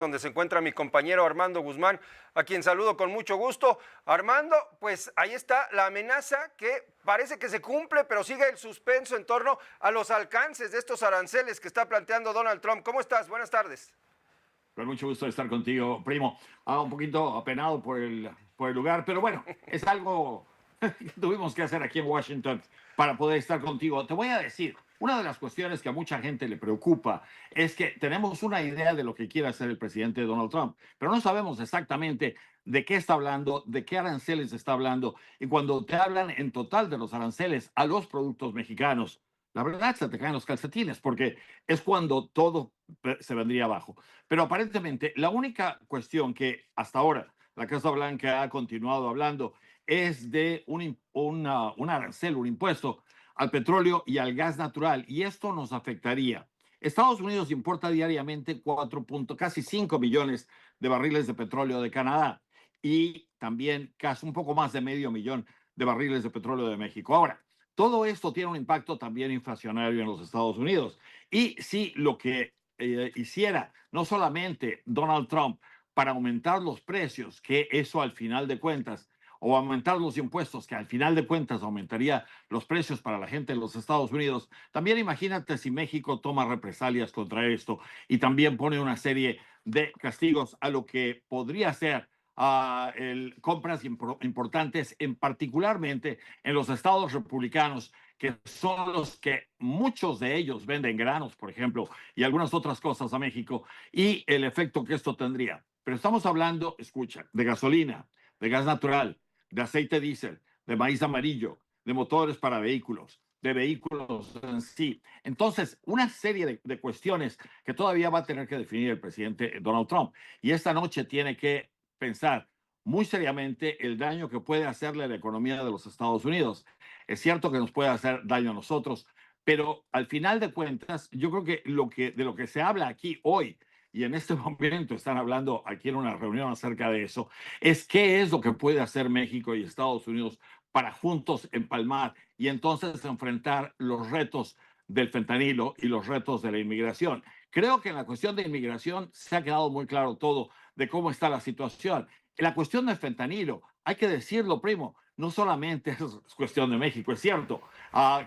donde se encuentra mi compañero Armando Guzmán, a quien saludo con mucho gusto. Armando, pues ahí está la amenaza que parece que se cumple, pero sigue el suspenso en torno a los alcances de estos aranceles que está planteando Donald Trump. ¿Cómo estás? Buenas tardes. Con mucho gusto de estar contigo, primo. Un poquito apenado por el lugar, pero bueno, es algo que tuvimos que hacer aquí en Washington para poder estar contigo. Te voy a decir, una de las cuestiones que a mucha gente le preocupa es que tenemos una idea de lo que quiere hacer el presidente Donald Trump, pero no sabemos exactamente de qué está hablando, de qué aranceles está hablando. Y cuando te hablan en total de los aranceles a los productos mexicanos, la verdad se te caen los calcetines, porque es cuando todo se vendría abajo. Pero aparentemente la única cuestión que hasta ahora la Casa Blanca ha continuado hablando es de un arancel, un impuesto al petróleo y al gas natural, y esto nos afectaría. Estados Unidos importa diariamente casi 5 millones de barriles de petróleo de Canadá y también casi un poco más de medio millón de barriles de petróleo de México. Ahora, todo esto tiene un impacto también inflacionario en los Estados Unidos. Y si lo que hiciera no solamente Donald Trump para aumentar los precios, que eso al final de cuentas, o aumentar los impuestos, que al final de cuentas aumentaría los precios para la gente de los Estados Unidos, también imagínate si México toma represalias contra esto y también pone una serie de castigos a lo que podría ser compras importantes, en particularmente en los estados republicanos, que son los que muchos de ellos venden granos, por ejemplo, y algunas otras cosas a México, y el efecto que esto tendría. Pero estamos hablando, escucha, de gasolina, de gas natural, de aceite diésel, de maíz amarillo, de motores para vehículos, de vehículos en sí. Entonces, una serie de cuestiones que todavía va a tener que definir el presidente Donald Trump. Y esta noche tiene que pensar muy seriamente el daño que puede hacerle a la economía de los Estados Unidos. Es cierto que nos puede hacer daño a nosotros, pero al final de cuentas, yo creo que, de lo que se habla aquí hoy, y en este momento están hablando aquí en una reunión acerca de eso, es qué es lo que puede hacer México y Estados Unidos para juntos empalmar y entonces enfrentar los retos del fentanilo y los retos de la inmigración. Creo que en la cuestión de inmigración se ha quedado muy claro todo de cómo está la situación. En la cuestión del fentanilo, hay que decirlo, primo, no solamente es cuestión de México, es cierto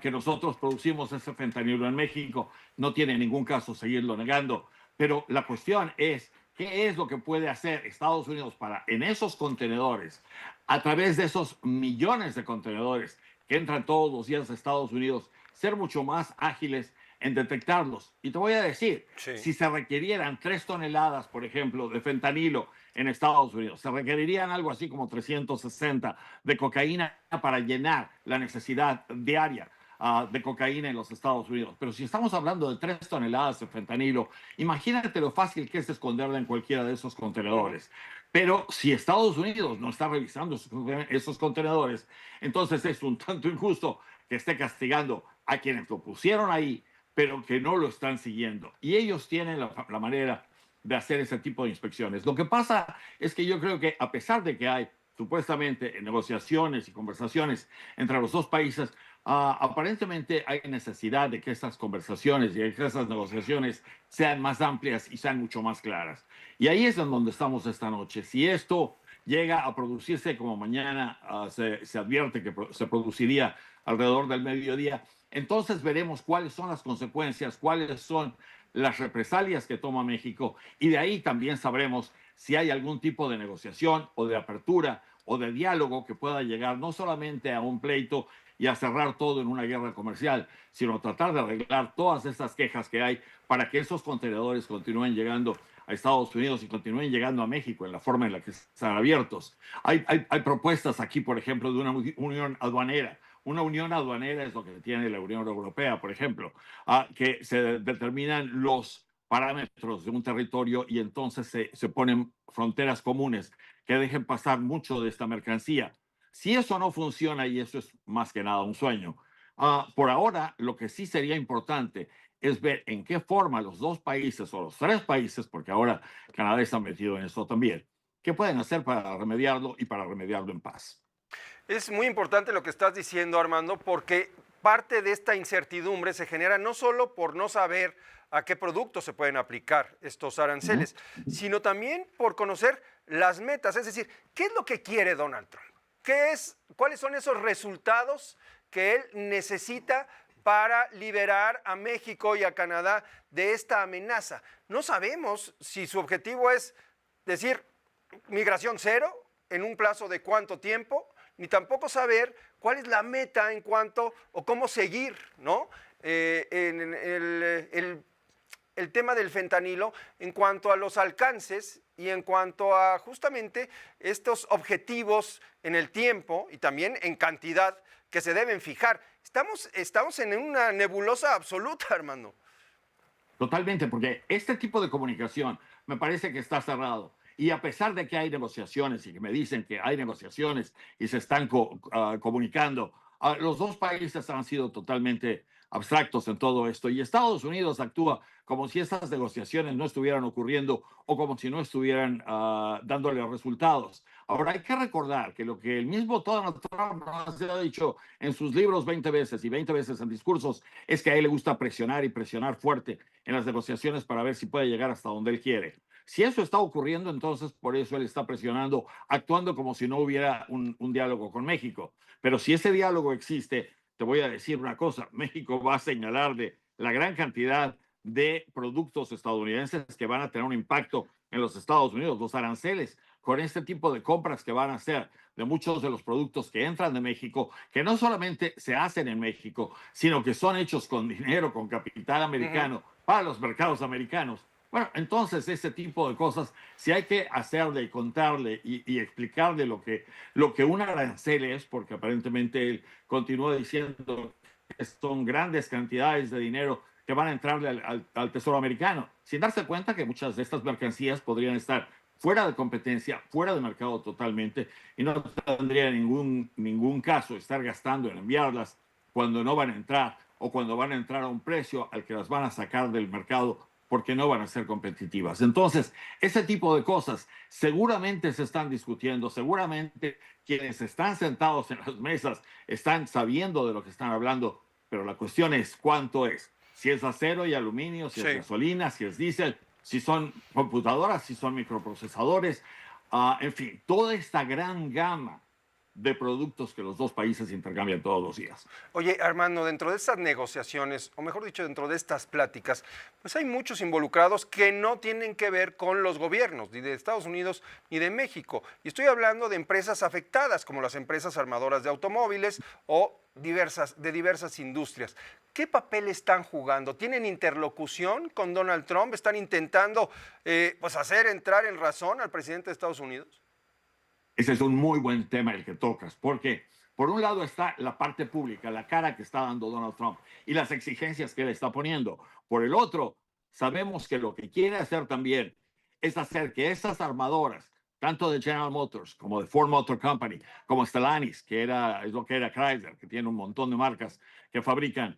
que nosotros producimos ese fentanilo en México, no tiene ningún caso seguirlo negando, pero la cuestión es qué es lo que puede hacer Estados Unidos para en esos contenedores, a través de esos millones de contenedores que entran todos los días a Estados Unidos, ser mucho más ágiles en detectarlos. Y te voy a decir, Sí. si se requirieran 3 toneladas, por ejemplo, de fentanilo en Estados Unidos, se requerirían algo así como 360 de cocaína para llenar la necesidad diaria de cocaína en los Estados Unidos. Pero si estamos hablando de 3 toneladas de fentanilo, imagínate lo fácil que es esconderla en cualquiera de esos Ujú. contenedores. Pero si Estados Unidos no está revisando esos contenedores, entonces es un tanto injusto que esté castigando a quienes lo pusieron ahí, pero que no lo están siguiendo. Y ellos tienen la manera de hacer ese tipo de inspecciones. Lo que pasa es que yo creo que a pesar de que hay supuestamente negociaciones y conversaciones entre los dos países, aparentemente hay necesidad de que estas conversaciones y de que estas negociaciones sean más amplias y sean mucho más claras. Y ahí es en donde estamos esta noche. Si esto llega a producirse como mañana se advierte que se produciría alrededor del mediodía, entonces veremos cuáles son las consecuencias, cuáles son las represalias que toma México y de ahí también sabremos si hay algún tipo de negociación o de apertura o de diálogo que pueda llegar no solamente a un pleito y a cerrar todo en una guerra comercial, sino tratar de arreglar todas estas quejas que hay para que esos contenedores continúen llegando a Estados Unidos y continúen llegando a México en la forma en la que están abiertos. Hay propuestas aquí, por ejemplo, de una unión aduanera. Una unión aduanera es lo que tiene la Unión Europea, por ejemplo, que se determinan los parámetros de un territorio y entonces se ponen fronteras comunes que dejen pasar mucho de esta mercancía. Si eso no funciona, y eso es más que nada un sueño, por ahora lo que sí sería importante es ver en qué forma los dos países o los tres países, porque ahora Canadá está metido en esto también, qué pueden hacer para remediarlo y para remediarlo en paz. Es muy importante lo que estás diciendo, Armando, porque parte de esta incertidumbre se genera no solo por no saber a qué productos se pueden aplicar estos aranceles, sino también por conocer las metas, es decir, ¿qué es lo que quiere Donald Trump? ¿Cuáles son esos resultados que él necesita para liberar a México y a Canadá de esta amenaza? No sabemos si su objetivo es decir migración cero en un plazo de cuánto tiempo, ni tampoco saber cuál es la meta en cuanto o cómo seguir, ¿no? El tema del fentanilo en cuanto a los alcances y en cuanto a justamente estos objetivos en el tiempo y también en cantidad que se deben fijar. Estamos en una nebulosa absoluta, Armando. Totalmente, porque este tipo de comunicación me parece que está cerrado. Y a pesar de que hay negociaciones y que me dicen que hay negociaciones y se están comunicando, los dos países han sido totalmente abstractos en todo esto y Estados Unidos actúa como si estas negociaciones no estuvieran ocurriendo o como si no estuvieran dándole resultados. Ahora hay que recordar que lo que el mismo Donald Trump se ha dicho en sus libros 20 veces y 20 veces en discursos es que a él le gusta presionar y presionar fuerte en las negociaciones para ver si puede llegar hasta donde él quiere. Si eso está ocurriendo, entonces por eso él está presionando, actuando como si no hubiera un diálogo con México. Pero si ese diálogo existe, te voy a decir una cosa, México va a señalar de la gran cantidad de productos estadounidenses que van a tener un impacto en los Estados Unidos, los aranceles, con este tipo de compras que van a hacer de muchos de los productos que entran de México, que no solamente se hacen en México, sino que son hechos con dinero, con capital americano, para los mercados americanos. Bueno, entonces ese tipo de cosas, si hay que hacerle, contarle y explicarle lo que un arancel es, porque aparentemente él continúa diciendo que son grandes cantidades de dinero que van a entrarle al Tesoro americano, sin darse cuenta que muchas de estas mercancías podrían estar fuera de competencia, fuera de mercado totalmente, y no tendría ningún caso estar gastando en enviarlas cuando no van a entrar o cuando van a entrar a un precio al que las van a sacar del mercado porque no van a ser competitivas. Entonces, ese tipo de cosas seguramente se están discutiendo, seguramente quienes están sentados en las mesas están sabiendo de lo que están hablando, pero la cuestión es cuánto es. Si es acero y aluminio, si es gasolina, si es diésel, si son computadoras, si son microprocesadores, en fin, toda esta gran gama de productos que los dos países intercambian todos los días. Oye, Armando, dentro de estas negociaciones, o mejor dicho, dentro de estas pláticas, pues hay muchos involucrados que no tienen que ver con los gobiernos, ni de Estados Unidos ni de México. Y estoy hablando de empresas afectadas, como las empresas armadoras de automóviles o de diversas industrias. ¿Qué papel están jugando? ¿Tienen interlocución con Donald Trump? ¿Están intentando pues hacer entrar en razón al presidente de Estados Unidos? Ese es un muy buen tema el que tocas, porque por un lado está la parte pública, la cara que está dando Donald Trump y las exigencias que le está poniendo. Por el otro, sabemos que lo que quiere hacer también es hacer que esas armadoras, tanto de General Motors como de Ford Motor Company, como Stellantis, es lo que era Chrysler, que tiene un montón de marcas que fabrican,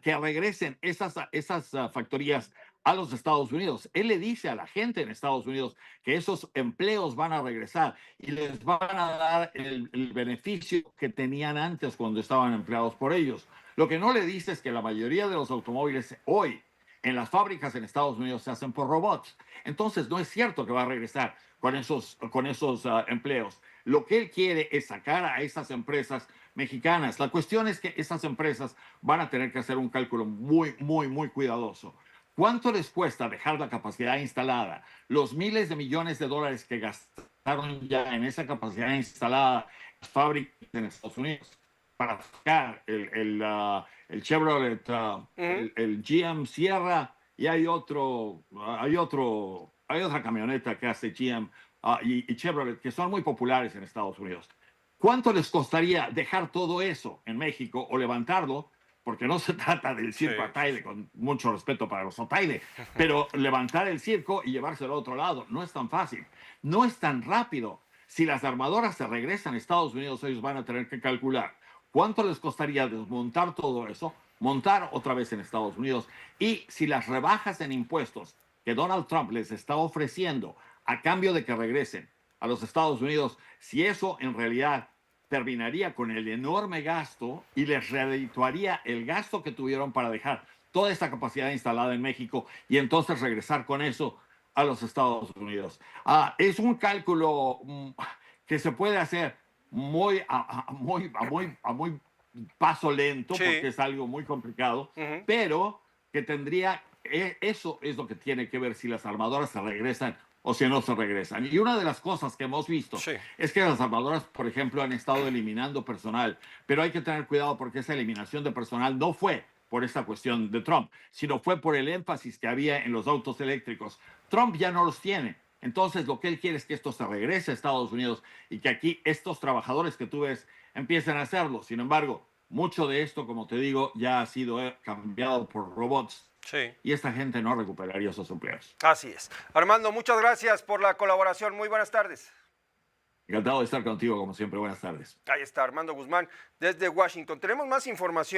que regresen esas factorías a los Estados Unidos. Él le dice a la gente en Estados Unidos que esos empleos van a regresar y les van a dar el beneficio que tenían antes cuando estaban empleados por ellos. Lo que no le dice es que la mayoría de los automóviles hoy en las fábricas en Estados Unidos se hacen por robots. Entonces no es cierto que va a regresar con esos empleos. Lo que él quiere es sacar a esas empresas mexicanas. La cuestión es que esas empresas van a tener que hacer un cálculo muy, muy, muy cuidadoso. ¿Cuánto les cuesta dejar la capacidad instalada? Los miles de millones de dólares que gastaron ya en esa capacidad instalada las fábricas en Estados Unidos para sacar el Chevrolet, el GM Sierra, y hay otra camioneta que hace GM y Chevrolet, que son muy populares en Estados Unidos. ¿Cuánto les costaría dejar todo eso en México o levantarlo? Porque no se trata del circo Ataide, con mucho respeto para los Ataide, pero levantar el circo y llevárselo a otro lado no es tan fácil, no es tan rápido. Si las armadoras se regresan a Estados Unidos, ellos van a tener que calcular cuánto les costaría desmontar todo eso, montar otra vez en Estados Unidos, y si las rebajas en impuestos que Donald Trump les está ofreciendo a cambio de que regresen a los Estados Unidos, si eso en realidad terminaría con el enorme gasto y les redituaría el gasto que tuvieron para dejar toda esta capacidad instalada en México y entonces regresar con eso a los Estados Unidos. Es un cálculo que se puede hacer muy muy paso lento, Sí. porque es algo muy complicado, pero que tendría, eso es lo que tiene que ver si las armadoras se regresan o si no se regresan. Y una de las cosas que hemos visto Sí. es que las armadoras, por ejemplo, han estado eliminando personal, pero hay que tener cuidado porque esa eliminación de personal no fue por esta cuestión de Trump, sino fue por el énfasis que había en los autos eléctricos. Trump ya no los tiene. Entonces, lo que él quiere es que esto se regrese a Estados Unidos y que aquí estos trabajadores que tú ves empiecen a hacerlo. Sin embargo, mucho de esto, como te digo, ya ha sido cambiado por robots. Sí. Y esta gente no recuperaría esos empleos. Así es. Armando, muchas gracias por la colaboración. Muy buenas tardes. Encantado de estar contigo, como siempre. Buenas tardes. Ahí está Armando Guzmán desde Washington. Tenemos más información.